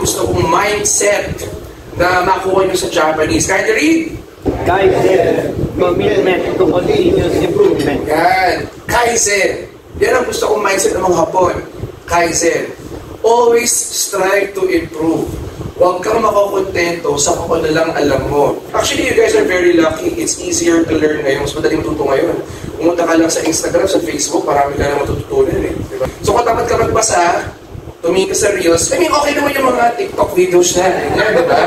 yung gusto kong mindset na makuha nyo sa Japanese. Kaya nyo read? Kaizen, commitment to continuous improvement. Yan. Kaizen. Yan ang gusto kong mindset ng mga Hapon. Kaizen. Always strive to improve. Huwag kang makukontento sa kung na lang alam mo. Actually, you guys are very lucky. It's easier to learn ngayon. Mas madaling matuto ngayon. Pumunta ka lang sa Instagram, sa Facebook, marami ka na matututunan eh. Diba? So kung tamad ka magbasa, tumingin ka sa Reels, I mean, okay naman yung mga TikTok videos na. Yan, diba?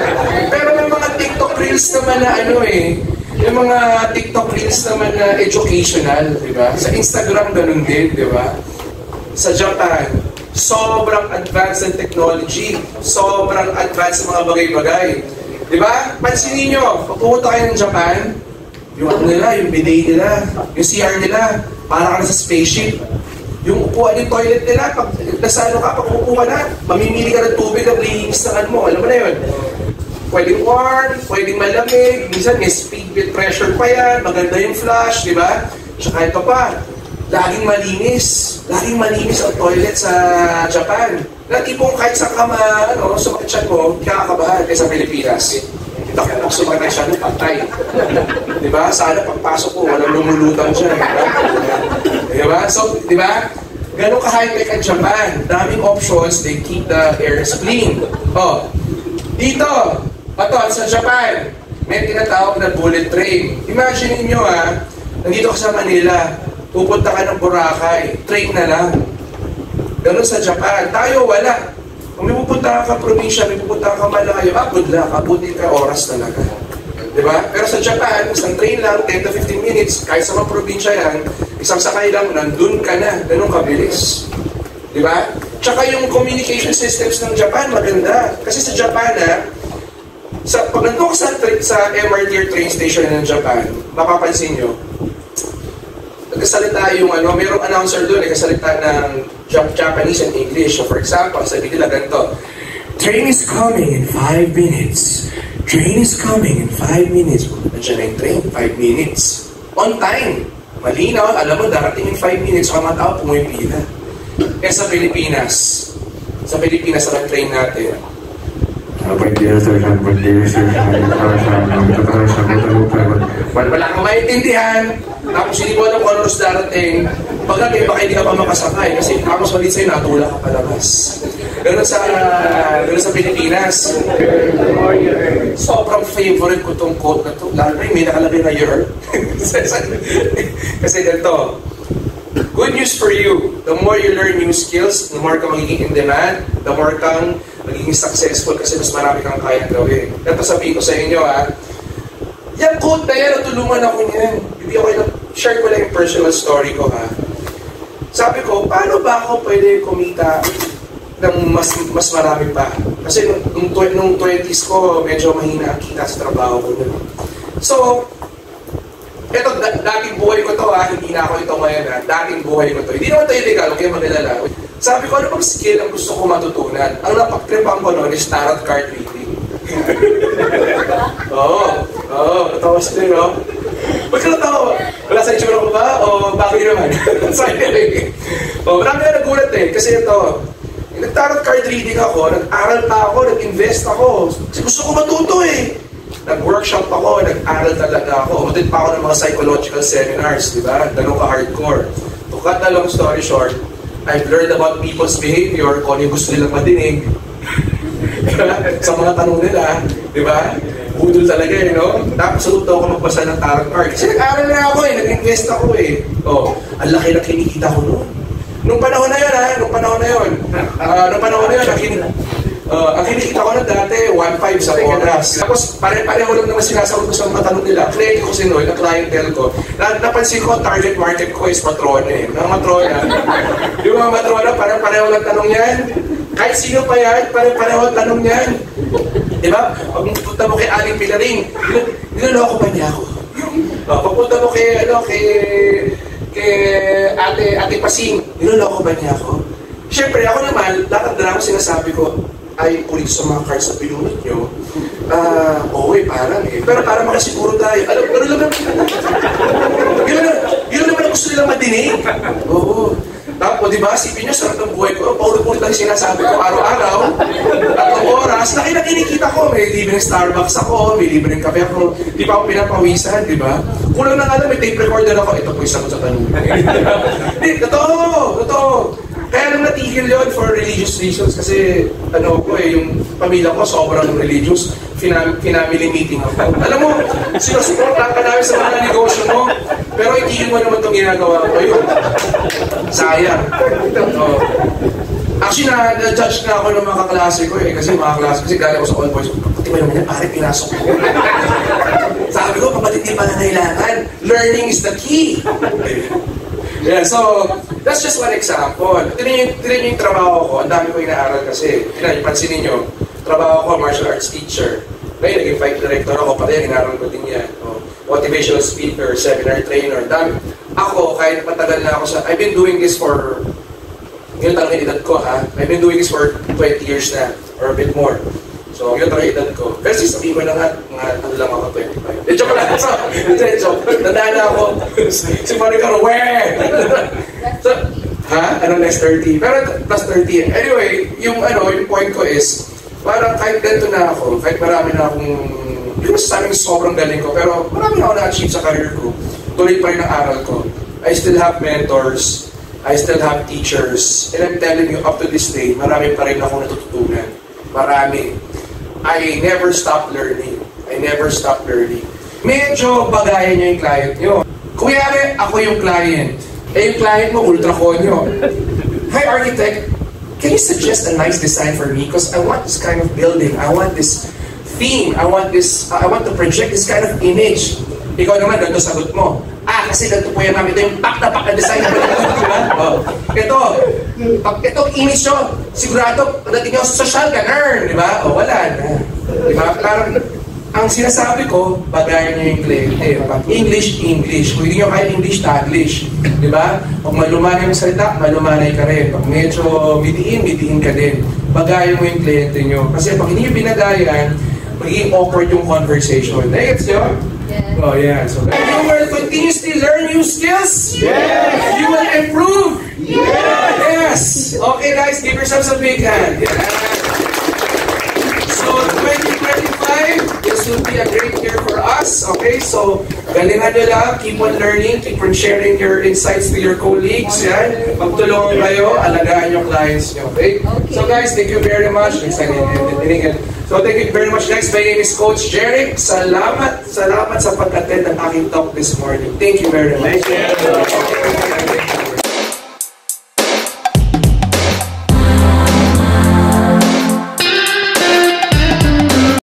Pero may mga TikTok Reels naman na ano eh. Yung mga TikTok Reels naman na educational, diba? Sa Instagram, ganun din, diba? Sa Japan, sobrang advanced ang technology, sobrang advanced ang mga bagay-bagay. Diba? Pansinin nyo, pag pumunta kayo ng Japan, yung ano nila, yung bidet nila, yung CR nila, para ka na sa spaceship. Yung upuan yung toilet nila, pag nasano ka, pag upo ka na, mamimili ka ng tubig ang lihinis na mo. Alam mo na yun? Pwedeng warm, pwedeng malamig, minsan may speed with pressure pa yan, maganda yung flush, di ba? Tsaka ito pa, laging malinis ang toilet sa Japan. Na tipong kahit sa kama, sumakit siya mo, kakabahan kaysa Pilipinas. Naku, sumakit siya, patay. Diba? Sana pagpasok ko, walang lumulutang siya. Diba? So, diba? Ganun ka-high-tech ang Japan. Daming options, they keep the areas clean. Oh, dito, sa Japan, may tinatawag na bullet train. Imagine niyo nandito ka sa Manila, pupunta ka ng Boracay, train na lang. Ganun sa Japan. Tayo, wala. Kung may pupunta ka probinsya, may pupunta ka malayo, good luck, abutin ka oras talaga. Diba? Pero sa Japan, isang train lang, 10 to 15 minutes, kahit sa mga probinsya yan, isang sakay lang, nandun ka na, ganun kabilis. Diba? Tsaka yung communication systems ng Japan, maganda. Kasi sa Japan, pag nandun ka sa MRT or train station ng Japan, mapapansin nyo, nagkasalita yung mayroong announcer doon, nagkasalita ng Japanese and English. So for example, sabi nila ganito, train is coming in 5 minutes. Train is coming in 5 minutes. Nandiyan na yung train, 5 minutes. On time. Malinaw, alam mo, darating in 5 minutes, mga tao pumipila. Kaya sa Pilipinas ang train natin. Wala kang maintindihan. Tapos hindi mo alam kung ano darating. Pagkakay, baka hindi ka pa makasakay. Kasi tapos malit sa'yo, natulak ka palabas. Ganun sa Pilipinas. Sobrang favorite ko itong quote na ito. Lalo rin, may nakalagay na year. Kasi ganito, good news for you. The more you learn new skills, the more ka magiging in demand, the more kang magiging successful kasi mas marami kang kayang gawin. Ito sabihin ko sa inyo yung quote na yan, natulungan ako niyan. Hindi ako share ko lang yung personal story ko Sabi ko, paano ba ako pwede kumita ng mas marami pa? Kasi nung 20s ko, medyo mahina ang kita sa trabaho ko. So, ito, dating buhay ko to hindi na ako ito ngayon dating buhay ko to. Hindi naman ito illegal, okay mag-alala. Sabi ko, ano bang skill ang gusto ko matutunan? Ang napag-tripan ko noon is tarot card reading. Natawa sila, no? Ba't ka natawa? Wala sa itsura ko ba? O bakit naman? Marami na nagulat kasi ito, nag-tarot card reading ako, nag-aral pa ako, nag-invest ako. Kasi gusto ko matuto Nag-workshop ako, nag-aral talaga ako. Umutid pa ako ng mga psychological seminars, di ba? Ganun ka-hardcore. To cut the long story short, I've learned about people's behavior, kung ano yung gusto nilang madinig. Sa mga tanong nila, di ba? Budol talaga Tapos saluto ako magbasa ng tarot card. Kasi nag-aral na ako nag-invest ako ang laki na kinikita ko noon. Nung panahon na yun, ang kinikita ko na dati, 1.5 sa oras. Tapos pare-pareho lang naman sinasagot ko sa mga tanong nila. Client ko kasi noon, na clientele ko. Napansin ko, target market ko is matrona Mga matrona. Yung mga matrona, pare-pareho lang tanong yan. Kahit sino pa yan, pare-pareho ang tanong yan. Diba? Pag punta mo kay Aling Pilaring, niloloko ba niya ako? Pag punta mo kay Ate Pasing, niloloko ba niya ako? Siyempre, ako naman, lahat ng sinasabi ko, ay pulis sa mga cards na pinunod nyo. Parang Pero para makasiguro tayo. Pero yun naman ang gusto nilang madinig. Tapos, di ba, sipin nyo, sarap ng buhay ko. Paulit-ulit lang sinasabi ko araw-araw. 3 Kita ko, may libreng Starbucks ako, may libreng kape ako, di pa ako pinapawisan, di ba? Kulang na nga lang, may tape recorder ako, ito po yung sagot sa tanong. Di, totoo. Kaya lang natigil yun for religious reasons kasi ano ko yung pamilya ko sobrang religious, family meeting ako. Alam mo, sinusuportahan ka namin sa mga negosyo mo, pero itigil mo naman itong ginagawa ko yun. Sayang. Actually, na-judge na ako ng mga kaklase ko kasi mga kaklase kasi galing ako sa all boys. Pati ba naman yan, pare, pinasok ko. Sabi ko, kapatid di pa na kailangan. Learning is the key. Yeah, so, that's just one example. Tinan niyo yung trabaho ko, ang dami ko inaaral kasi. Pansinin niyo, trabaho ko, martial arts teacher. Ngayon, naging fight director ako, pati inaaral ko din yan. Motivational speaker, seminar trainer, dami. Ako, kahit matagal na ako sa, I've been doing this for, yun talaga edad ko ha, I've been doing this for 20 years na, or a bit more. So, yun talaga edad ko. Kasi sabihin ko na nga, ano lang ako, 25. Joke lang. Joke. Nadaan na ako. Si Monica, where? So, Ano, next 30? Pero plus 30. Anyway, yung point ko is, parang kahit ganito na ako, kahit marami na akong, hindi ko masasabing sobrang galing ko, pero marami na ako na-achieve sa career ko. Tuloy pa rin ang aral ko. I still have mentors. I still have teachers. And I'm telling you, up to this day, marami pa rin ako natututunan. Marami. I never stop learning. Medyo bagayan nyo yung client nyo. Kung yari, ako yung client. Yung client mo, ultra konyo. Hi, architect. Can you suggest a nice design for me? Because I want this kind of building. I want this theme. I want to project this kind of image. Ikaw naman, ganito sagot mo. Kasi ganito po yan namin. Ito yung pak na design. Itong image nyo, sigurado, pagdating nyo, social ka, earn, di ba? Wala na. Di ba? Parang, ang sinasabi ko, bagayan nyo yung kliyente. English. Kung hindi nyo kahit English, Taglish. Di ba? Pag malumanay yung salita, malumanay ka rin. Pag medyo midiin ka din. Bagayan mo yung kliyente nyo. Kasi pag hindi nyo binagayan, magiging awkward yung conversation. Next, yun? Yes. Oh, yeah. So, you will continuously learn new skills? Yes! You will improve? Yes! Yes! Okay, guys, give yourselves a big hand. Yeah. So, 2025, this will be a great year for us. Okay, so, galingan nyo lang, keep on learning, keep on sharing your insights to your colleagues. Yan. Magtulungan kayo, alagaan yung clients nyo. Okay? So, guys, thank you very much. So, thank you very much, guys. My name is Coach Jeric. Salamat sa pag-attend ng aking talk this morning. Thank you very much. Thank you.